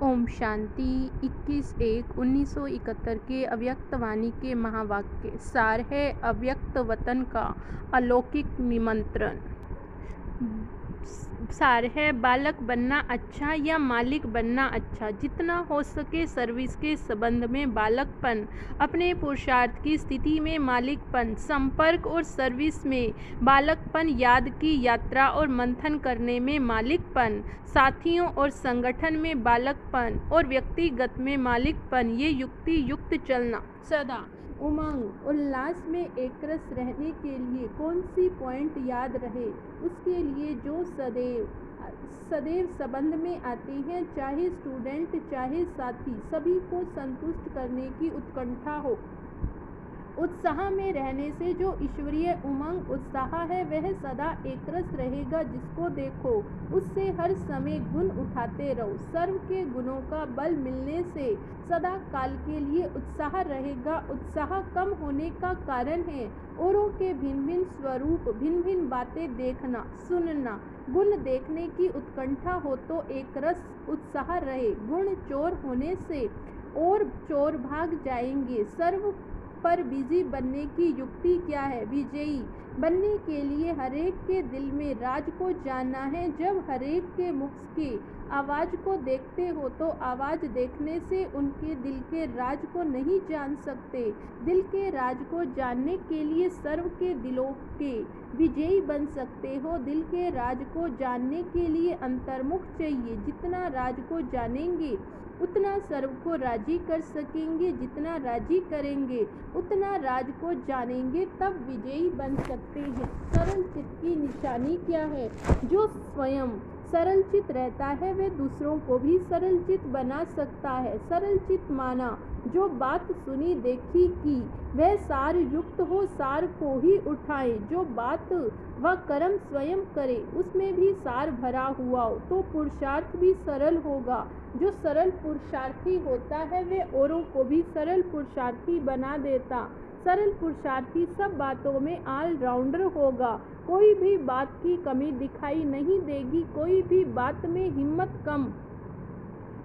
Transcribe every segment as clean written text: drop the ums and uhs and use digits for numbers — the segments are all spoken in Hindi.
ओम शांति। 21/1/1971 के अव्यक्तवाणी के महावाक्य सार है अव्यक्त वतन का अलौकिक निमंत्रण। सार है बालक बनना अच्छा या मालिक बनना अच्छा। जितना हो सके सर्विस के संबंध में बालकपन, अपने पुरुषार्थ की स्थिति में मालिकपन, संपर्क और सर्विस में बालकपन, याद की यात्रा और मंथन करने में मालिकपन, साथियों और संगठन में बालकपन और व्यक्तिगत में मालिकपन। ये युक्ति युक्त चलना सदा उमंग उल्लास में एकरस रहने के लिए कौन सी पॉइंट याद रहे, उसके लिए जो सदैव संबंध में आते हैं, चाहे स्टूडेंट चाहे साथी, सभी को संतुष्ट करने की उत्कंठा हो। उत्साह में रहने से जो ईश्वरीय उमंग उत्साह है वह सदा एकरस रहेगा। जिसको देखो उससे हर समय गुण उठाते रहो। सर्व के गुणों का बल मिलने से सदा काल के लिए उत्साह रहेगा। उत्साह कम होने का कारण है औरों के भिन्न भिन्न स्वरूप, भिन्न भिन्न बातें देखना सुनना। गुण देखने की उत्कंठा हो तो एकरस उत्साह रहे। गुण चोर होने से और चोर भाग जाएंगे। सर्व पर बिजी बनने की युक्ति क्या है? विजयी बनने के लिए हरेक के दिल में राज को जानना है। जब हरेक के मुख की आवाज़ को देखते हो तो आवाज़ देखने से उनके दिल के राज को नहीं जान सकते। दिल के राज को जानने के लिए सर्व के दिलों के विजयी बन सकते हो। दिल के राज को जानने के लिए अंतर्मुख चाहिए। जितना राज को जानेंगे उतना सर्व को राजी कर सकेंगे। जितना राजी करेंगे उतना राज को जानेंगे, तब विजयी बन सकते हैं। सरल चित्त की निशानी क्या है? जो स्वयं सरल चित्त रहता है वह दूसरों को भी सरल चित्त बना सकता है। सरल चित्त माना जो बात सुनी देखी की वह सार युक्त हो, सार को ही उठाए। जो बात व कर्म स्वयं करे उसमें भी सार भरा हुआ हो तो पुरुषार्थ भी सरल होगा। जो सरल पुरुषार्थी होता है वह औरों को भी सरल पुरुषार्थी बना देता। सरल पुरुषार्थी सब बातों में ऑलराउंडर होगा। कोई भी बात की कमी दिखाई नहीं देगी। कोई भी बात में हिम्मत कम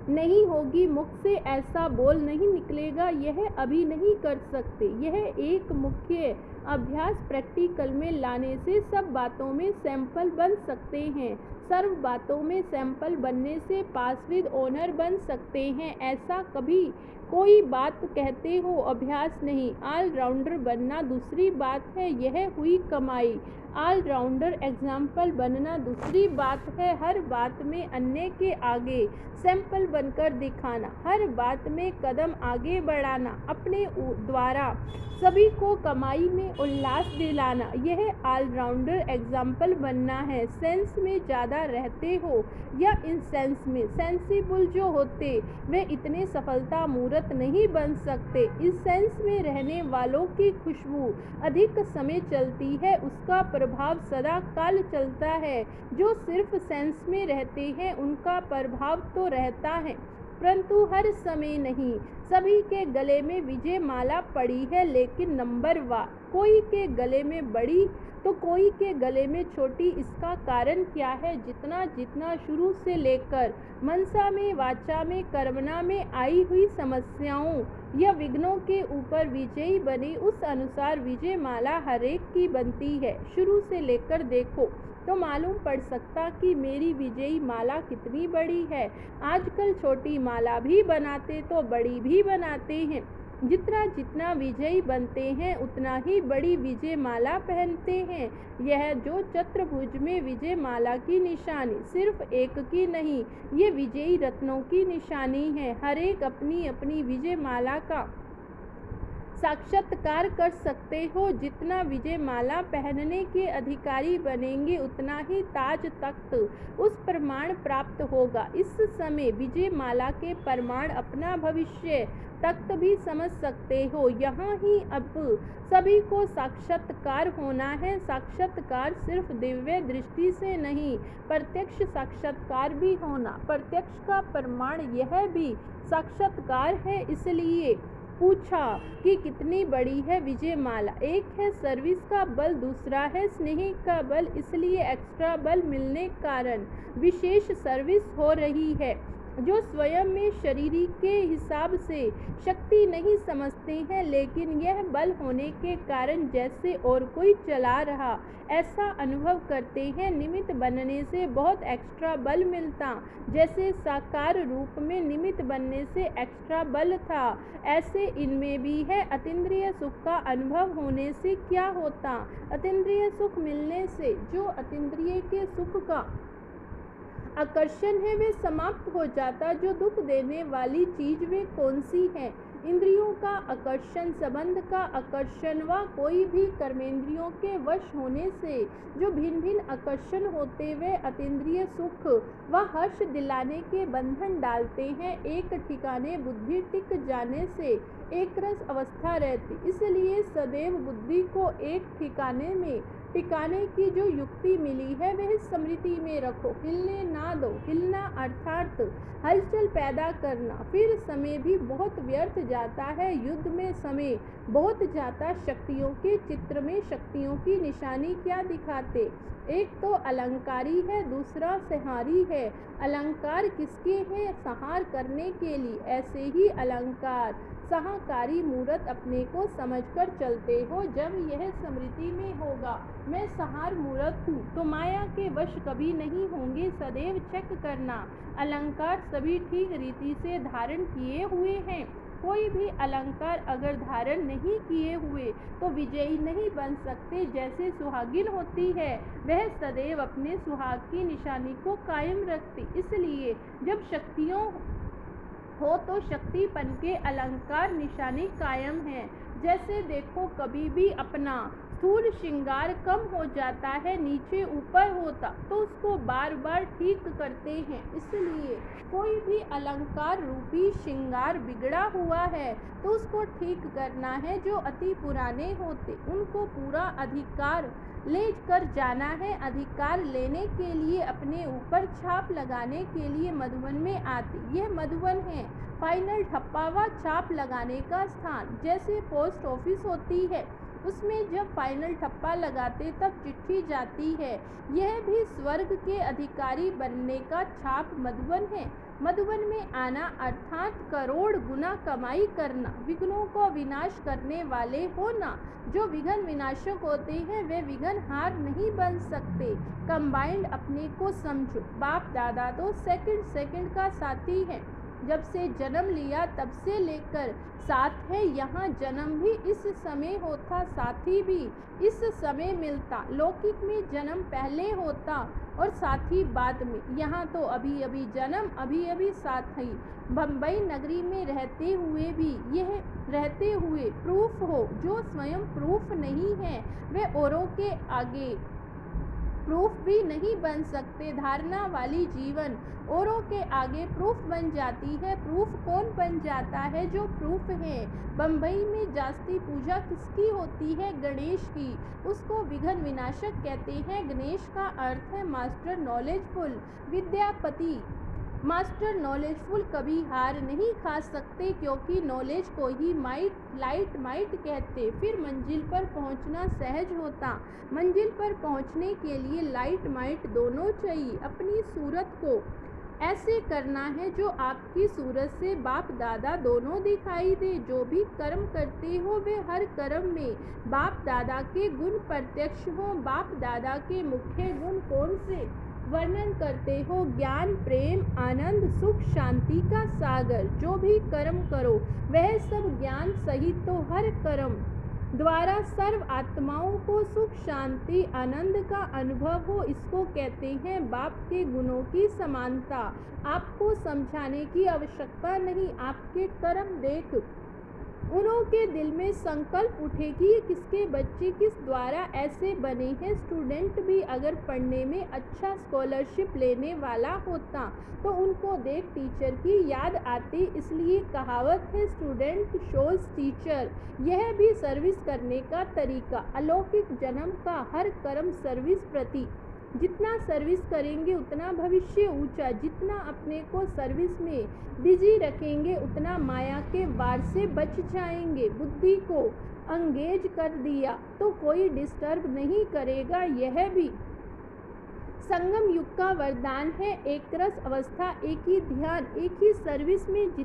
नहीं होगी। मुख से ऐसा बोल नहीं निकलेगा यह अभी नहीं कर सकते। यह एक मुख्य अभ्यास प्रैक्टिकल में लाने से सब बातों में सैंपल बन सकते हैं। सर्व बातों में सैंपल बनने से पास विद ऑनर बन सकते हैं। ऐसा कभी कोई बात कहते हो अभ्यास नहीं, ऑलराउंडर बनना दूसरी बात है। यह हुई कमाई। ऑलराउंडर एग्जाम्पल बनना दूसरी बात है। हर बात में अन्य के आगे सैंपल बनकर दिखाना, हर बात में कदम आगे बढ़ाना, अपने द्वारा सभी को कमाई में उल्लास दिलाना, यह ऑलराउंडर एग्जाम्पल बनना है। सेंस में ज़्यादा रहते हो या इन सेंस में सेंसिबल जो होते वे इतने सफलता मूर्त नहीं बन सकते। इस सेंस में रहने वालों की खुशबू अधिक समय चलती है, उसका प्रभाव सदा काल चलता है। जो सिर्फ सेंस में रहते हैं उनका प्रभाव तो रहता है परंतु हर समय नहीं। सभी के गले में विजय माला पड़ी है लेकिन नंबर वार, कोई के गले में बड़ी तो कोई के गले में छोटी। इसका कारण क्या है? जितना जितना शुरू से लेकर मनसा में, वाचा में, कर्मणा में आई हुई समस्याओं या विघ्नों के ऊपर विजयी बने उस अनुसार विजय माला हरेक की बनती है। शुरू से लेकर देखो तो मालूम पड़ सकता कि मेरी विजयी माला कितनी बड़ी है। आजकल छोटी माला भी बनाते तो बड़ी भी बनाते हैं। जितना जितना विजयी बनते हैं उतना ही बड़ी विजय माला पहनते हैं। यह जो चतुर्भुज में विजय माला की निशानी सिर्फ एक की नहीं, ये विजयी रत्नों की निशानी है। हर एक अपनी अपनी विजय माला का साक्षात्कार कर सकते हो। जितना विजय माला पहनने के अधिकारी बनेंगे उतना ही ताज तख्त उस प्रमाण प्राप्त होगा। इस समय विजय माला के प्रमाण अपना भविष्य तख्त भी समझ सकते हो। यहाँ ही अब सभी को साक्षात्कार होना है। साक्षात्कार सिर्फ दिव्य दृष्टि से नहीं, प्रत्यक्ष साक्षात्कार भी होना। प्रत्यक्ष का प्रमाण यह भी साक्षात्कार है। इसलिए पूछा कि कितनी बड़ी है विजय माला। एक है सर्विस का बल, दूसरा है स्नेह का बल। इसलिए एक्स्ट्रा बल मिलने कारण विशेष सर्विस हो रही है। जो स्वयं में शरीर के हिसाब से शक्ति नहीं समझते हैं, लेकिन यह बल होने के कारण जैसे और कोई चला रहा ऐसा अनुभव करते हैं। निमित्त बनने से बहुत एक्स्ट्रा बल मिलता, जैसे साकार रूप में निमित्त बनने से एक्स्ट्रा बल था, ऐसे इनमें भी है। अतीन्द्रिय सुख का अनुभव होने से क्या होता? अतीन्द्रिय सुख मिलने से जो अतीन्द्रिय के सुख का आकर्षण है वे समाप्त हो जाता। जो दुख देने वाली चीज वे कौन सी है? इंद्रियों का आकर्षण, संबंध का आकर्षण व कोई भी कर्मेंद्रियों के वश होने से जो भिन्न भिन्न आकर्षण होते वे अतीन्द्रिय सुख व हर्ष दिलाने के बंधन डालते हैं। एक ठिकाने बुद्धि टिक जाने से एक रस अवस्था रहती, इसलिए सदैव बुद्धि को एक ठिकाने में टिकाने की जो युक्ति मिली है वह स्मृति में रखो। हिलने ना दो। हिलना अर्थात हलचल पैदा करना। फिर समय भी बहुत व्यर्थ जाता है। युद्ध में समय बहुत जाता। शक्तियों के चित्र में शक्तियों की निशानी क्या दिखाते? एक तो अलंकारी है, दूसरा संहारी है। अलंकार किसके हैं? संहार करने के लिए। ऐसे ही अलंकार सहाकारी मूर्त अपने को समझकर चलते हो। जब यह स्मृति में होगा मैं संहार मूर्त हूँ, तो माया के वश कभी नहीं होंगे। सदैव चेक करना अलंकार सभी ठीक रीति से धारण किए हुए हैं। कोई भी अलंकार अगर धारण नहीं किए हुए तो विजयी नहीं बन सकते। जैसे सुहागिन होती है वह सदैव अपने सुहाग की निशानी को कायम रखती, इसलिए जब शक्तियों हो तो शक्तिपन के अलंकार निशानी कायम है। जैसे देखो कभी भी अपना स्थूल श्रृंगार कम हो जाता है, नीचे ऊपर होता, तो उसको बार बार ठीक करते हैं। इसलिए कोई भी अलंकार रूपी श्रृंगार बिगड़ा हुआ है तो उसको ठीक करना है। जो अति पुराने होते उनको पूरा अधिकार ले कर जाना है। अधिकार लेने के लिए अपने ऊपर छाप लगाने के लिए मधुबन में आती। यह मधुबन है फाइनल ठप्पावा छाप लगाने का स्थान। जैसे पोस्ट ऑफिस होती है उसमें जब फाइनल ठप्पा लगाते तब चिट्ठी जाती है। यह भी स्वर्ग के अधिकारी बनने का छाप मधुबन है। मधुबन में आना अर्थात करोड़ गुना कमाई करना, विघ्नों को विनाश करने वाले होना। जो विघ्न विनाशक होते हैं वे विघ्न हार नहीं बन सकते। कंबाइंड अपने को समझो। बाप दादा तो सेकंड सेकंड का साथी है। जब से जन्म लिया तब से लेकर साथ है। यहाँ जन्म भी इस समय होता, साथी भी इस समय मिलता। लौकिक में जन्म पहले होता और साथी बाद में। यहाँ तो अभी अभी जन्म, अभी अभी साथी। बम्बई नगरी में रहते हुए भी यह रहते हुए प्रूफ हो। जो स्वयं प्रूफ नहीं है वे औरों के आगे प्रूफ भी नहीं बन सकते। धारणा वाली जीवन औरों के आगे प्रूफ बन जाती है। प्रूफ कौन बन जाता है? जो प्रूफ है। बम्बई में जास्ती पूजा किसकी होती है? गणेश की। उसको विघ्न विनाशक कहते हैं। गणेश का अर्थ है master knowledgeful, Vidyapati. Master knowledgeful कभी हार नहीं खा सकते, क्योंकि नॉलेज को ही लाइट माइट कहते। फिर मंजिल पर पहुंचना सहज होता। मंजिल पर पहुंचने के लिए लाइट माइट दोनों चाहिए। अपनी सूरत को ऐसे करना है जो आपकी सूरत से बाप दादा दोनों दिखाई दे। जो भी कर्म करते हो वे हर कर्म में बाप दादा के गुण प्रत्यक्ष हो। बाप दादा के मुख्य गुण कौन से वर्णन करते हो? ज्ञान, प्रेम, आनंद, सुख, शांति का सागर। जो भी कर्म करो वह सब ज्ञान सहित तो हर कर्म द्वारा सर्व आत्माओं को सुख, शांति, आनंद का अनुभव हो। इसको कहते हैं बाप के गुणों की समानता। आपको समझाने की आवश्यकता नहीं। आपके कर्म देख उन्हों के दिल में संकल्प उठे कि ये किसके बच्चे किस द्वारा ऐसे बने हैं। स्टूडेंट भी अगर पढ़ने में अच्छा स्कॉलरशिप लेने वाला होता तो उनको देख टीचर की याद आती। इसलिए कहावत है स्टूडेंट शोज टीचर। यह भी सर्विस करने का तरीका। अलौकिक जन्म का हर कर्म सर्विस प्रति। जितना सर्विस करेंगे उतना भविष्य ऊंचा। जितना अपने को सर्विस में बिजी रखेंगे उतना माया के वार से बच जाएंगे। बुद्धि को अंगेज कर दिया तो कोई डिस्टर्ब नहीं करेगा। यह भी संगम युग का वरदान है एक रस अवस्था, एक ही ध्यान, एक ही सर्विस में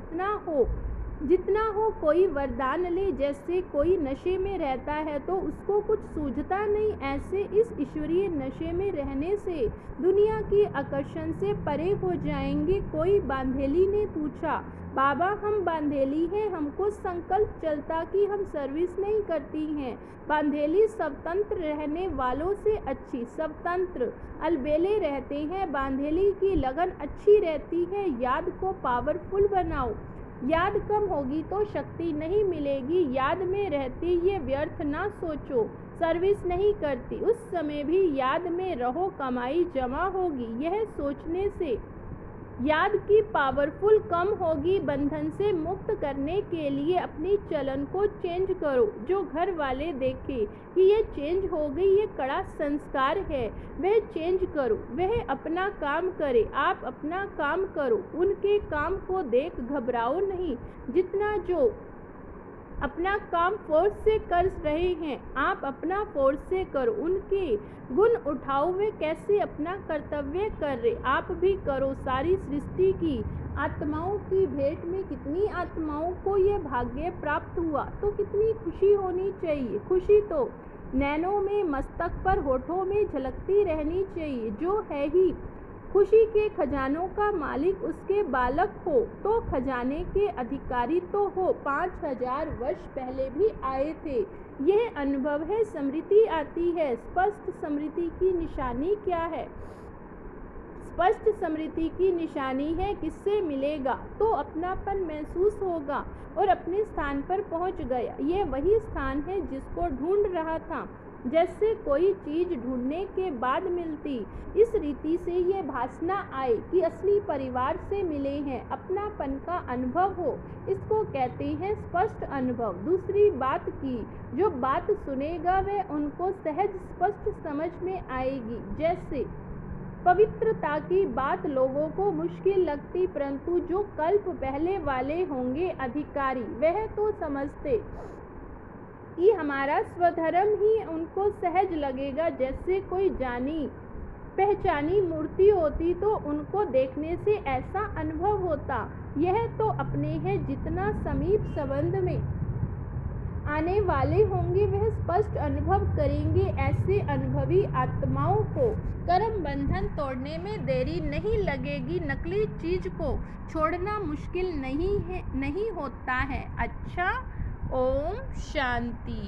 जितना हो कोई वरदान ले। जैसे कोई नशे में रहता है तो उसको कुछ सूझता नहीं, ऐसे इस ईश्वरीय नशे में रहने से दुनिया की आकर्षण से परे हो जाएंगे। कोई बांधेली ने पूछा, बाबा हम बांधेली हैं, हमको संकल्प चलता कि हम सर्विस नहीं करती हैं। बांधेली स्वतंत्र रहने वालों से अच्छी, स्वतंत्र अलबेले रहते हैं। बांधेली की लगन अच्छी रहती है। याद को पावरफुल बनाओ। याद कम होगी तो शक्ति नहीं मिलेगी। याद में रहती ये व्यर्थ ना सोचो, सर्विस नहीं करती उस समय भी याद में रहो, कमाई जमा होगी। यह सोचने से याद की पावरफुल कम होगी। बंधन से मुक्त करने के लिए अपनी चलन को चेंज करो। जो घर वाले देखे कि ये चेंज हो गई, ये कड़ा संस्कार है, वह चेंज करो। वह अपना काम करे, आप अपना काम करो। उनके काम को देख घबराओ नहीं। जितना जो अपना काम फोर्स से कर रहे हैं, आप अपना फोर्स से करो। उनके गुण उठाओ, वे कैसे अपना कर्तव्य कर रहे, आप भी करो। सारी सृष्टि की आत्माओं की भेंट में कितनी आत्माओं को ये भाग्य प्राप्त हुआ, तो कितनी खुशी होनी चाहिए। खुशी तो नैनों में, मस्तक पर, होठों में झलकती रहनी चाहिए। जो है ही खुशी के खजानों का मालिक उसके बालक हो तो खजाने के अधिकारी तो हो। 5000 वर्ष पहले भी आए थे। यह अनुभव है, स्मृति आती है। स्पष्ट स्मृति की निशानी क्या है? स्पष्ट स्मृति की निशानी है किससे मिलेगा तो अपनापन महसूस होगा और अपने स्थान पर पहुंच गया। यह वही स्थान है जिसको ढूंढ रहा था, जैसे कोई चीज ढूंढने के बाद मिलती। इस रीति से ये भासना आए कि असली परिवार से मिले हैं, अपनापन का अनुभव हो, इसको कहते हैं स्पष्ट अनुभव। दूसरी बात की जो बात सुनेगा वह उनको सहज स्पष्ट समझ में आएगी। जैसे पवित्रता की बात लोगों को मुश्किल लगती, परंतु जो कल्प पहले वाले होंगे अधिकारी, वह तो समझते कि हमारा स्वधर्म ही उनको सहज लगेगा। जैसे कोई जानी पहचानी मूर्ति होती तो उनको देखने से ऐसा अनुभव होता। यह तो अपने हैं, जितना समीप संबंध में आने वाले होंगे वह स्पष्ट अनुभव करेंगे। ऐसे अनुभवी आत्माओं को कर्म बंधन तोड़ने में देरी नहीं लगेगी। नकली चीज को छोड़ना मुश्किल नहीं होता है। अच्छा, ओम शांति।